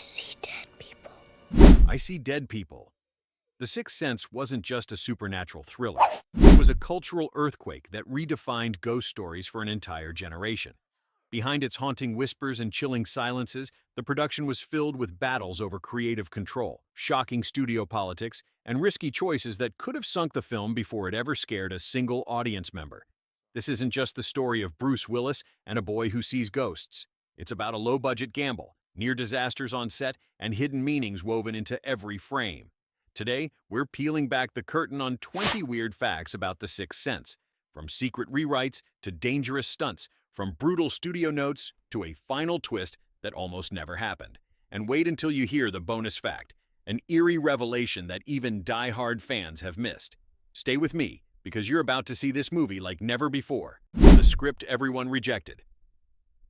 see dead people. I See Dead People. The Sixth Sense wasn't just a supernatural thriller. It was a cultural earthquake that redefined ghost stories for an entire generation. Behind its haunting whispers and chilling silences, the production was filled with battles over creative control, shocking studio politics, and risky choices that could have sunk the film before it ever scared a single audience member. This isn't just the story of Bruce Willis and a boy who sees ghosts. It's about a low-budget gamble, near disasters on set, and hidden meanings woven into every frame. Today, we're peeling back the curtain on 20 weird facts about The Sixth Sense, from secret rewrites to dangerous stunts, from brutal studio notes to a final twist that almost never happened. And wait until you hear the bonus fact, an eerie revelation that even die-hard fans have missed. Stay with me, because you're about to see this movie like never before. The script everyone rejected.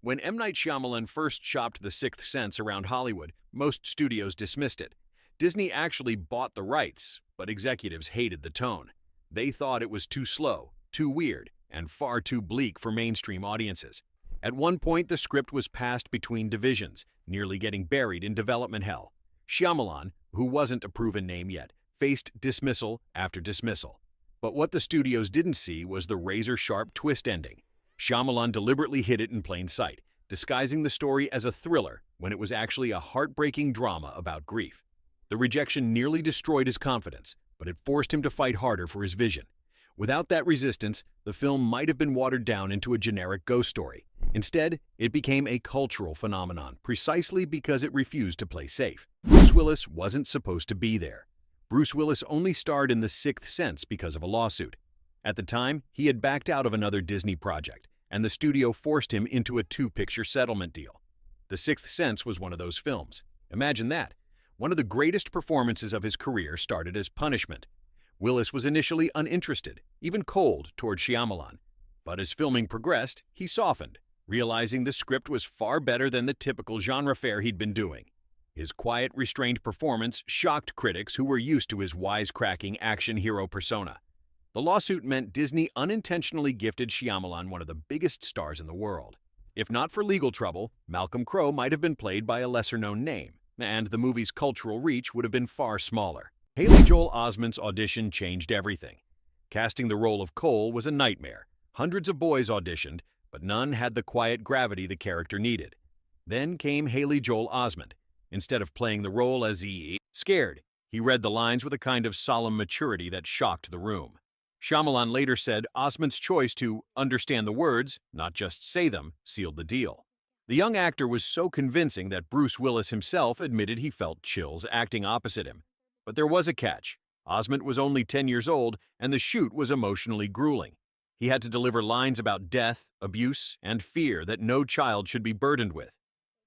When M. Night Shyamalan first shopped The Sixth Sense around Hollywood, most studios dismissed it. Disney actually bought the rights, but executives hated the tone. They thought it was too slow, too weird, and far too bleak for mainstream audiences. At one point, the script was passed between divisions, nearly getting buried in development hell. Shyamalan, who wasn't a proven name yet, faced dismissal after dismissal. But what the studios didn't see was the razor-sharp twist ending. Shyamalan deliberately hid it in plain sight, disguising the story as a thriller when it was actually a heartbreaking drama about grief. The rejection nearly destroyed his confidence, but it forced him to fight harder for his vision. Without that resistance, the film might have been watered down into a generic ghost story. Instead, it became a cultural phenomenon precisely because it refused to play safe. Bruce Willis wasn't supposed to be there. Bruce Willis only starred in The Sixth Sense because of a lawsuit. At the time, he had backed out of another Disney project, and the studio forced him into a two-picture settlement deal. The Sixth Sense was one of those films. Imagine that. One of the greatest performances of his career started as punishment. Willis was initially uninterested, even cold, toward Shyamalan. But as filming progressed, he softened, realizing the script was far better than the typical genre fare he'd been doing. His quiet, restrained performance shocked critics who were used to his wisecracking action hero persona. The lawsuit meant Disney unintentionally gifted Shyamalan one of the biggest stars in the world. If not for legal trouble, Malcolm Crowe might have been played by a lesser-known name, and the movie's cultural reach would have been far smaller. Haley Joel Osment's audition changed everything. Casting the role of Cole was a nightmare. Hundreds of boys auditioned, but none had the quiet gravity the character needed. Then came Haley Joel Osment. Instead of playing the role as scared, he read the lines with a kind of solemn maturity that shocked the room. Shyamalan later said Osment's choice to understand the words, not just say them, sealed the deal. The young actor was so convincing that Bruce Willis himself admitted he felt chills acting opposite him. But there was a catch. Osment was only 10 years old, and the shoot was emotionally grueling. He had to deliver lines about death, abuse, and fear that no child should be burdened with.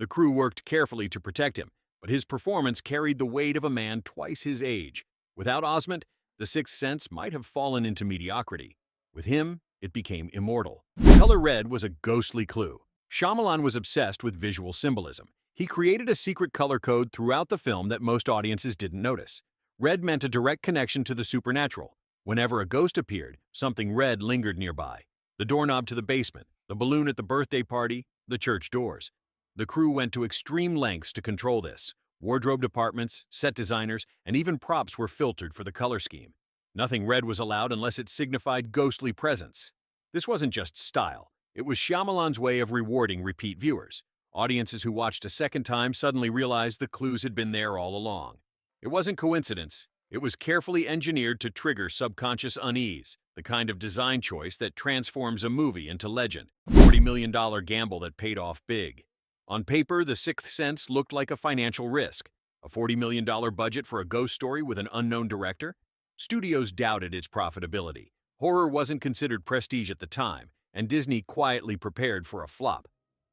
The crew worked carefully to protect him, but his performance carried the weight of a man twice his age. Without Osment, The Sixth Sense might have fallen into mediocrity. With him, it became immortal. The color red was a ghostly clue. Shyamalan was obsessed with visual symbolism. He created a secret color code throughout the film that most audiences didn't notice. Red meant a direct connection to the supernatural. Whenever a ghost appeared, something red lingered nearby. The doorknob to the basement, the balloon at the birthday party, the church doors. The crew went to extreme lengths to control this. Wardrobe departments, set designers, and even props were filtered for the color scheme. Nothing red was allowed unless it signified ghostly presence. This wasn't just style. It was Shyamalan's way of rewarding repeat viewers. Audiences who watched a second time suddenly realized the clues had been there all along. It wasn't coincidence. It was carefully engineered to trigger subconscious unease, the kind of design choice that transforms a movie into legend. A $40 million gamble that paid off big. On paper, The Sixth Sense looked like a financial risk. A $40 million budget for a ghost story with an unknown director? Studios doubted its profitability. Horror wasn't considered prestige at the time, and Disney quietly prepared for a flop.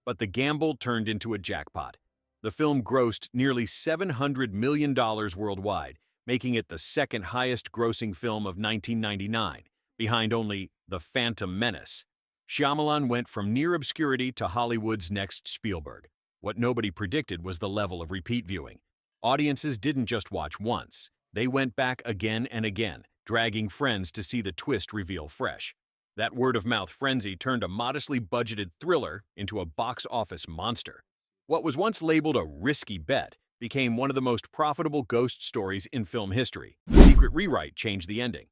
But the gamble turned into a jackpot. The film grossed nearly $700 million worldwide, making it the second highest-grossing film of 1999, behind only The Phantom Menace. Shyamalan went from near obscurity to Hollywood's next Spielberg. What nobody predicted was the level of repeat viewing. Audiences didn't just watch once. They went back again and again, dragging friends to see the twist reveal fresh. That word-of-mouth frenzy turned a modestly budgeted thriller into a box office monster. What was once labeled a risky bet became one of the most profitable ghost stories in film history. The Secret Rewrite changed the ending.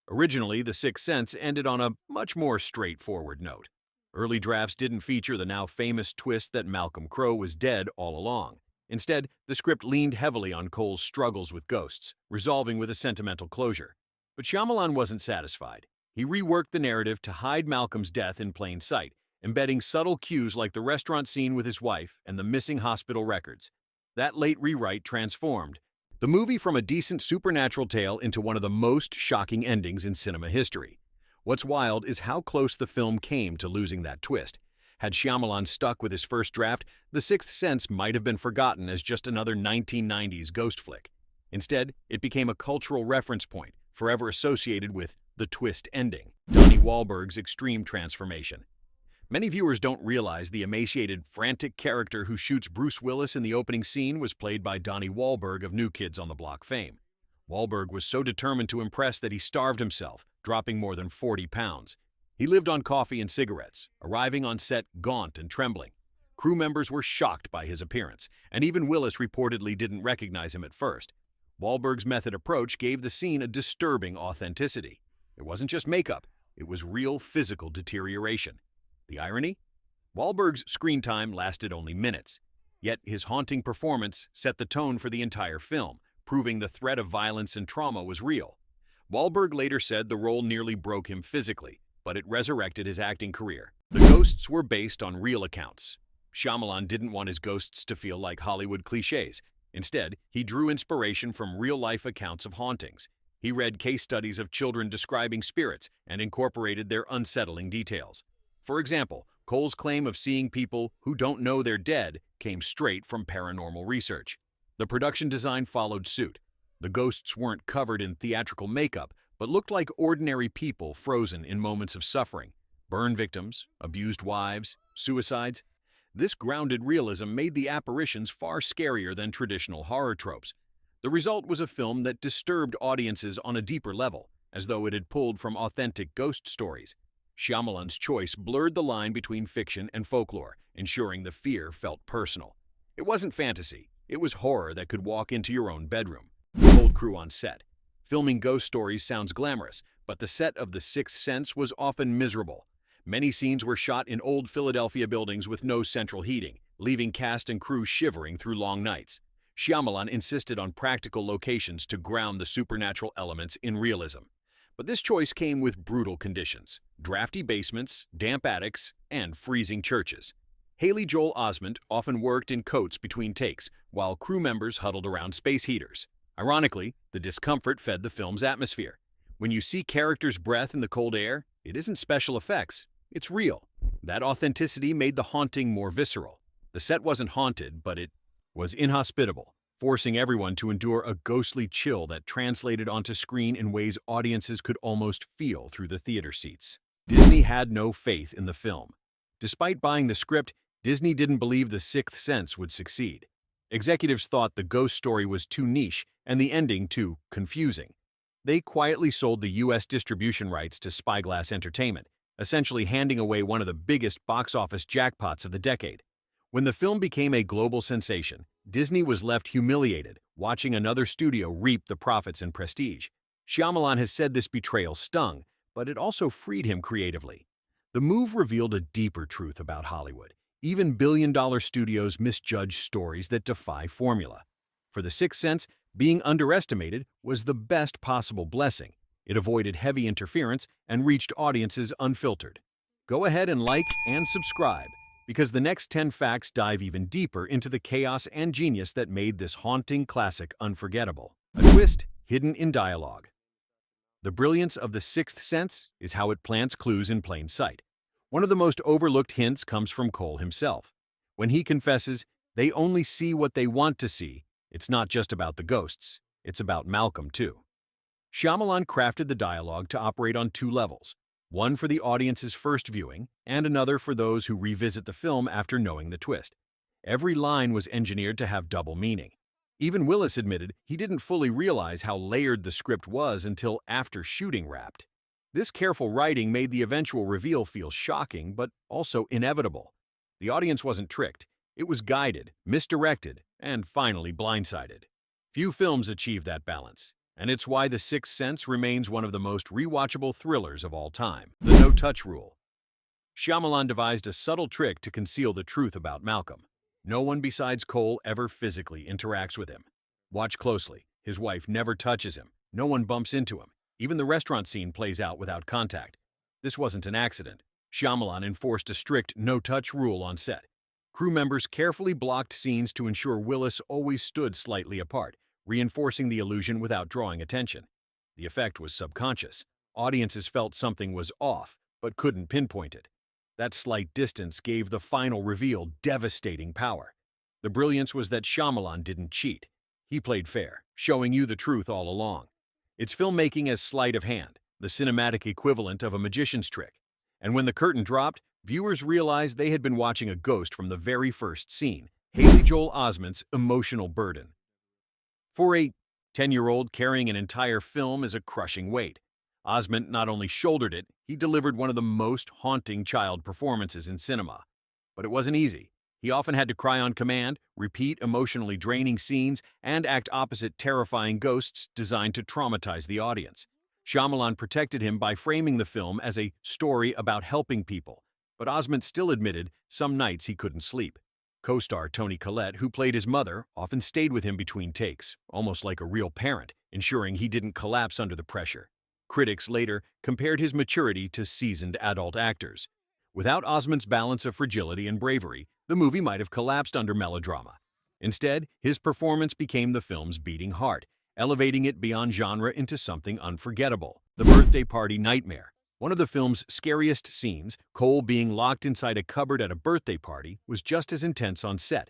Originally, The Sixth Sense ended on a much more straightforward note. Early drafts didn't feature the now famous twist that Malcolm Crowe was dead all along. Instead, the script leaned heavily on Cole's struggles with ghosts, resolving with a sentimental closure. But Shyamalan wasn't satisfied. He reworked the narrative to hide Malcolm's death in plain sight, embedding subtle cues like the restaurant scene with his wife and the missing hospital records. That late rewrite transformed the movie from a decent supernatural tale into one of the most shocking endings in cinema history. What's wild is how close the film came to losing that twist. Had Shyamalan stuck with his first draft, The Sixth Sense might have been forgotten as just another 1990s ghost flick. Instead, it became a cultural reference point, forever associated with the twist ending, Donnie Wahlberg's extreme transformation. Many viewers don't realize the emaciated, frantic character who shoots Bruce Willis in the opening scene was played by Donnie Wahlberg of New Kids on the Block fame. Wahlberg was so determined to impress that he starved himself, dropping more than 40 pounds. He lived on coffee and cigarettes, arriving on set gaunt and trembling. Crew members were shocked by his appearance, and even Willis reportedly didn't recognize him at first. Wahlberg's method approach gave the scene a disturbing authenticity. It wasn't just makeup, it was real physical deterioration. The irony? Wahlberg's screen time lasted only minutes, yet his haunting performance set the tone for the entire film, proving the threat of violence and trauma was real. Wahlberg later said the role nearly broke him physically, but it resurrected his acting career. The ghosts were based on real accounts. Shyamalan didn't want his ghosts to feel like Hollywood cliches. Instead, he drew inspiration from real-life accounts of hauntings. He read case studies of children describing spirits and incorporated their unsettling details. For example, Cole's claim of seeing people who don't know they're dead came straight from paranormal research. The production design followed suit. The ghosts weren't covered in theatrical makeup, but looked like ordinary people frozen in moments of suffering. Burn victims, abused wives, suicides. This grounded realism made the apparitions far scarier than traditional horror tropes. The result was a film that disturbed audiences on a deeper level, as though it had pulled from authentic ghost stories. Shyamalan's choice blurred the line between fiction and folklore, ensuring the fear felt personal. It wasn't fantasy, it was horror that could walk into your own bedroom. Cold crew on set. Filming ghost stories sounds glamorous, but the set of The Sixth Sense was often miserable. Many scenes were shot in old Philadelphia buildings with no central heating, leaving cast and crew shivering through long nights. Shyamalan insisted on practical locations to ground the supernatural elements in realism. But this choice came with brutal conditions: drafty basements, damp attics, and freezing churches. Haley Joel Osment often worked in coats between takes, while crew members huddled around space heaters. Ironically, the discomfort fed the film's atmosphere. When you see characters' breath in the cold air, it isn't special effects, it's real. That authenticity made the haunting more visceral. The set wasn't haunted, but it was inhospitable, forcing everyone to endure a ghostly chill that translated onto screen in ways audiences could almost feel through the theater seats. Disney had no faith in the film. Despite buying the script, Disney didn't believe The Sixth Sense would succeed. Executives thought the ghost story was too niche and the ending too confusing. They quietly sold the U.S. distribution rights to Spyglass Entertainment, essentially handing away one of the biggest box office jackpots of the decade. When the film became a global sensation, Disney was left humiliated, watching another studio reap the profits and prestige. Shyamalan has said this betrayal stung, but it also freed him creatively. The move revealed a deeper truth about Hollywood. Even billion-dollar studios misjudge stories that defy formula. For The Sixth Sense, being underestimated was the best possible blessing. It avoided heavy interference and reached audiences unfiltered. Go ahead and like and subscribe, because the next 10 facts dive even deeper into the chaos and genius that made this haunting classic unforgettable. A twist hidden in dialogue. The brilliance of The Sixth Sense is how it plants clues in plain sight. One of the most overlooked hints comes from Cole himself. When he confesses, they only see what they want to see, it's not just about the ghosts, it's about Malcolm too. Shyamalan crafted the dialogue to operate on two levels, one for the audience's first viewing and another for those who revisit the film after knowing the twist. Every line was engineered to have double meaning. Even Willis admitted he didn't fully realize how layered the script was until after shooting wrapped. This careful writing made the eventual reveal feel shocking, but also inevitable. The audience wasn't tricked. It was guided, misdirected, and finally blindsided. Few films achieve that balance, and it's why The Sixth Sense remains one of the most rewatchable thrillers of all time. The no-touch rule. Shyamalan devised a subtle trick to conceal the truth about Malcolm. No one besides Cole ever physically interacts with him. Watch closely. His wife never touches him. No one bumps into him. Even the restaurant scene plays out without contact. This wasn't an accident. Shyamalan enforced a strict no-touch rule on set. Crew members carefully blocked scenes to ensure Willis always stood slightly apart, reinforcing the illusion without drawing attention. The effect was subconscious. Audiences felt something was off, but couldn't pinpoint it. That slight distance gave the final reveal devastating power. The brilliance was that Shyamalan didn't cheat. He played fair, showing you the truth all along. It's filmmaking as sleight of hand, the cinematic equivalent of a magician's trick. And when the curtain dropped, viewers realized they had been watching a ghost from the very first scene, Haley Joel Osment's emotional burden. For a 10-year-old, carrying an entire film is a crushing weight. Osment not only shouldered it, he delivered one of the most haunting child performances in cinema. But it wasn't easy. He often had to cry on command, repeat emotionally draining scenes, and act opposite terrifying ghosts designed to traumatize the audience. Shyamalan protected him by framing the film as a story about helping people, but Osment still admitted some nights he couldn't sleep. Co-star Toni Collette, who played his mother, often stayed with him between takes, almost like a real parent, ensuring he didn't collapse under the pressure. Critics later compared his maturity to seasoned adult actors. Without Osment's balance of fragility and bravery, the movie might have collapsed under melodrama. Instead, his performance became the film's beating heart, elevating it beyond genre into something unforgettable. The birthday party nightmare. One of the film's scariest scenes, Cole being locked inside a cupboard at a birthday party, was just as intense on set.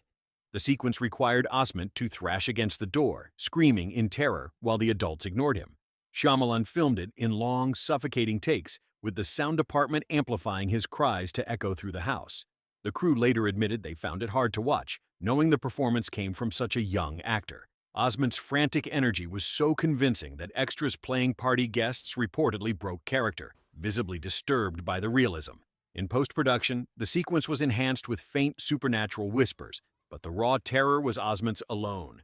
The sequence required Osment to thrash against the door, screaming in terror while the adults ignored him. Shyamalan filmed it in long, suffocating takes, with the sound department amplifying his cries to echo through the house. The crew later admitted they found it hard to watch, knowing the performance came from such a young actor. Osment's frantic energy was so convincing that extras playing party guests reportedly broke character, visibly disturbed by the realism. In post-production, the sequence was enhanced with faint supernatural whispers, but the raw terror was Osment's alone.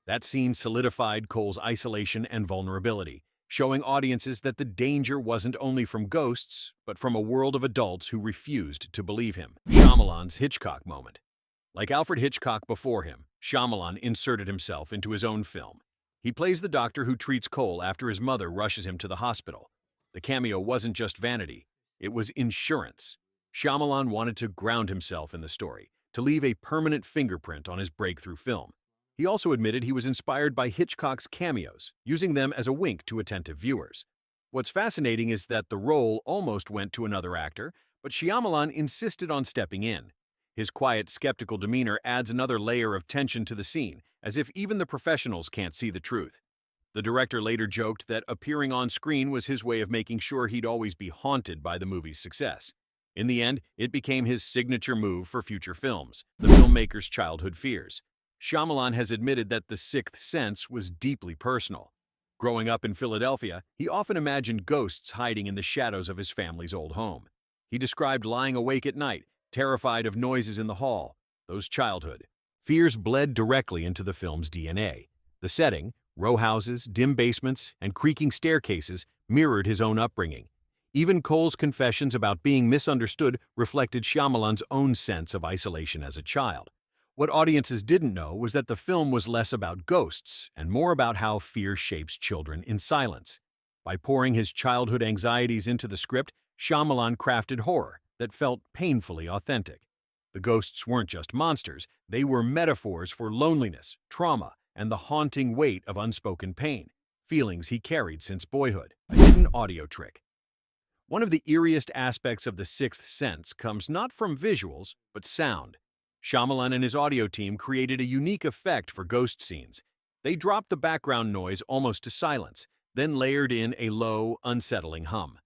That scene solidified Cole's isolation and vulnerability, showing audiences that the danger wasn't only from ghosts, but from a world of adults who refused to believe him. Shyamalan's Hitchcock moment. Like Alfred Hitchcock before him, Shyamalan inserted himself into his own film. He plays the doctor who treats Cole after his mother rushes him to the hospital. The cameo wasn't just vanity, it was insurance. Shyamalan wanted to ground himself in the story, to leave a permanent fingerprint on his breakthrough film. He also admitted he was inspired by Hitchcock's cameos, using them as a wink to attentive viewers. What's fascinating is that the role almost went to another actor, but Shyamalan insisted on stepping in. His quiet, skeptical demeanor adds another layer of tension to the scene, as if even the professionals can't see the truth. The director later joked that appearing on screen was his way of making sure he'd always be haunted by the movie's success. In the end, it became his signature move for future films, the filmmaker's childhood fears. Shyamalan has admitted that The Sixth Sense was deeply personal. Growing up in Philadelphia, he often imagined ghosts hiding in the shadows of his family's old home. He described lying awake at night, terrified of noises in the hall. Those childhood fears bled directly into the film's DNA. The setting, row houses, dim basements, and creaking staircases, mirrored his own upbringing. Even Cole's confessions about being misunderstood reflected Shyamalan's own sense of isolation as a child. What audiences didn't know was that the film was less about ghosts and more about how fear shapes children in silence. By pouring his childhood anxieties into the script, Shyamalan crafted horror that felt painfully authentic. The ghosts weren't just monsters, they were metaphors for loneliness, trauma, and the haunting weight of unspoken pain, feelings he carried since boyhood. A hidden audio trick. One of the eeriest aspects of The Sixth Sense comes not from visuals, but sound. Shyamalan and his audio team created a unique effect for ghost scenes. They dropped the background noise almost to silence, then layered in a low, unsettling hum.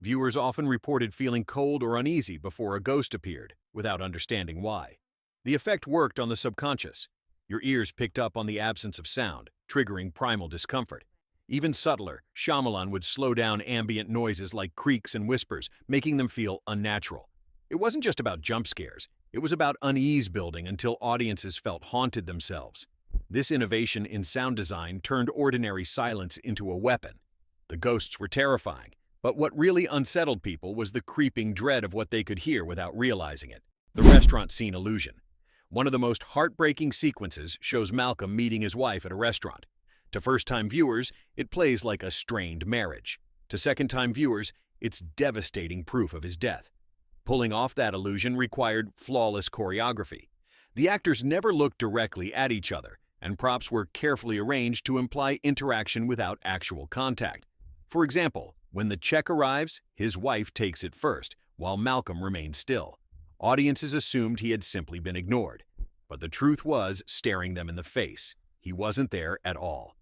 Viewers often reported feeling cold or uneasy before a ghost appeared, without understanding why. The effect worked on the subconscious. Your ears picked up on the absence of sound, triggering primal discomfort. Even subtler, Shyamalan would slow down ambient noises like creaks and whispers, making them feel unnatural. It wasn't just about jump scares. It was about unease building until audiences felt haunted themselves. This innovation in sound design turned ordinary silence into a weapon. The ghosts were terrifying, but what really unsettled people was the creeping dread of what they could hear without realizing it. The restaurant scene illusion. One of the most heartbreaking sequences shows Malcolm meeting his wife at a restaurant. To first-time viewers, it plays like a strained marriage. To second-time viewers, it's devastating proof of his death. Pulling off that illusion required flawless choreography. The actors never looked directly at each other, and props were carefully arranged to imply interaction without actual contact. For example, when the check arrives, his wife takes it first, while Malcolm remains still. Audiences assumed he had simply been ignored, but the truth was staring them in the face. He wasn't there at all.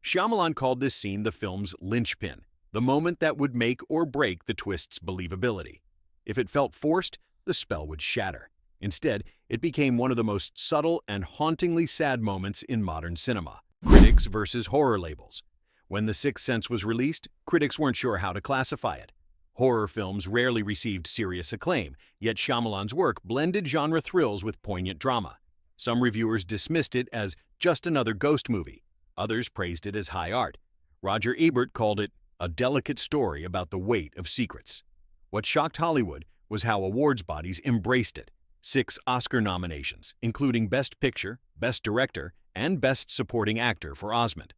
Shyamalan called this scene the film's linchpin, the moment that would make or break the twist's believability. If it felt forced, the spell would shatter. Instead, it became one of the most subtle and hauntingly sad moments in modern cinema. Critics versus horror labels. When The Sixth Sense was released, critics weren't sure how to classify it. Horror films rarely received serious acclaim, yet Shyamalan's work blended genre thrills with poignant drama. Some reviewers dismissed it as just another ghost movie. Others praised it as high art. Roger Ebert called it a delicate story about the weight of secrets. What shocked Hollywood was how awards bodies embraced it. 6 Oscar nominations, including Best Picture, Best Director, and Best Supporting Actor for Osment.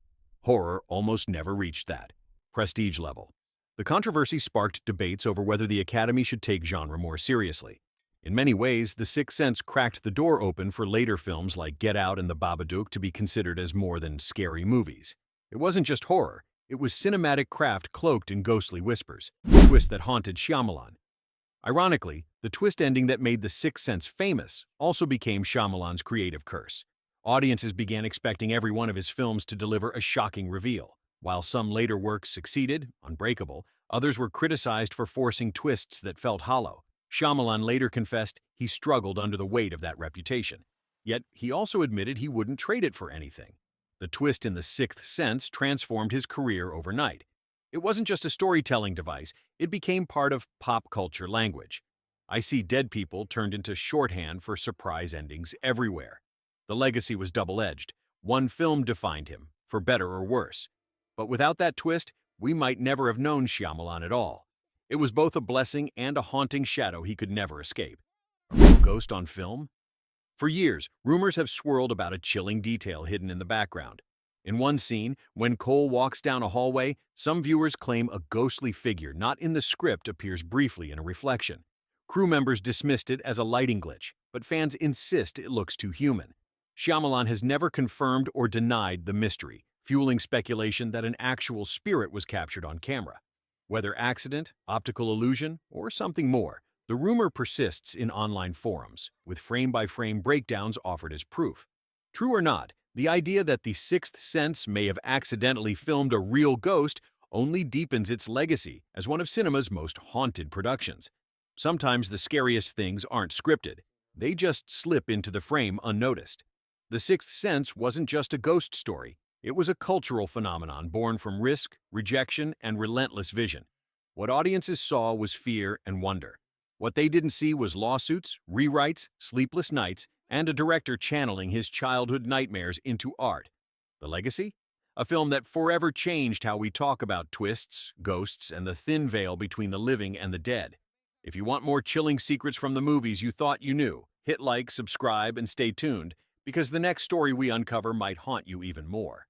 Horror almost never reached that prestige level. The controversy sparked debates over whether the Academy should take genre more seriously. In many ways, The Sixth Sense cracked the door open for later films like Get Out and The Babadook to be considered as more than scary movies. It wasn't just horror, it was cinematic craft cloaked in ghostly whispers, a twist that haunted Shyamalan. Ironically, the twist ending that made The Sixth Sense famous also became Shyamalan's creative curse. Audiences began expecting every one of his films to deliver a shocking reveal. While some later works succeeded, Unbreakable, others were criticized for forcing twists that felt hollow. Shyamalan later confessed he struggled under the weight of that reputation. Yet, he also admitted he wouldn't trade it for anything. The twist in The Sixth Sense transformed his career overnight. It wasn't just a storytelling device, it became part of pop culture language. I See Dead People turned into shorthand for surprise endings everywhere. The legacy was double-edged. One film defined him, for better or worse. But without that twist, we might never have known Shyamalan at all. It was both a blessing and a haunting shadow he could never escape. A real ghost on film? For years, rumors have swirled about a chilling detail hidden in the background. In one scene, when Cole walks down a hallway, some viewers claim a ghostly figure not in the script appears briefly in a reflection. Crew members dismissed it as a lighting glitch, but fans insist it looks too human. Shyamalan has never confirmed or denied the mystery, fueling speculation that an actual spirit was captured on camera. Whether accident, optical illusion, or something more, the rumor persists in online forums, with frame-by-frame breakdowns offered as proof. True or not, the idea that The Sixth Sense may have accidentally filmed a real ghost only deepens its legacy as one of cinema's most haunted productions. Sometimes the scariest things aren't scripted. They just slip into the frame unnoticed. The Sixth Sense wasn't just a ghost story. It was a cultural phenomenon born from risk, rejection, and relentless vision. What audiences saw was fear and wonder. What they didn't see was lawsuits, rewrites, sleepless nights, and a director channeling his childhood nightmares into art. The legacy? A film that forever changed how we talk about twists, ghosts, and the thin veil between the living and the dead. If you want more chilling secrets from the movies you thought you knew, hit like, subscribe, and stay tuned, because the next story we uncover might haunt you even more.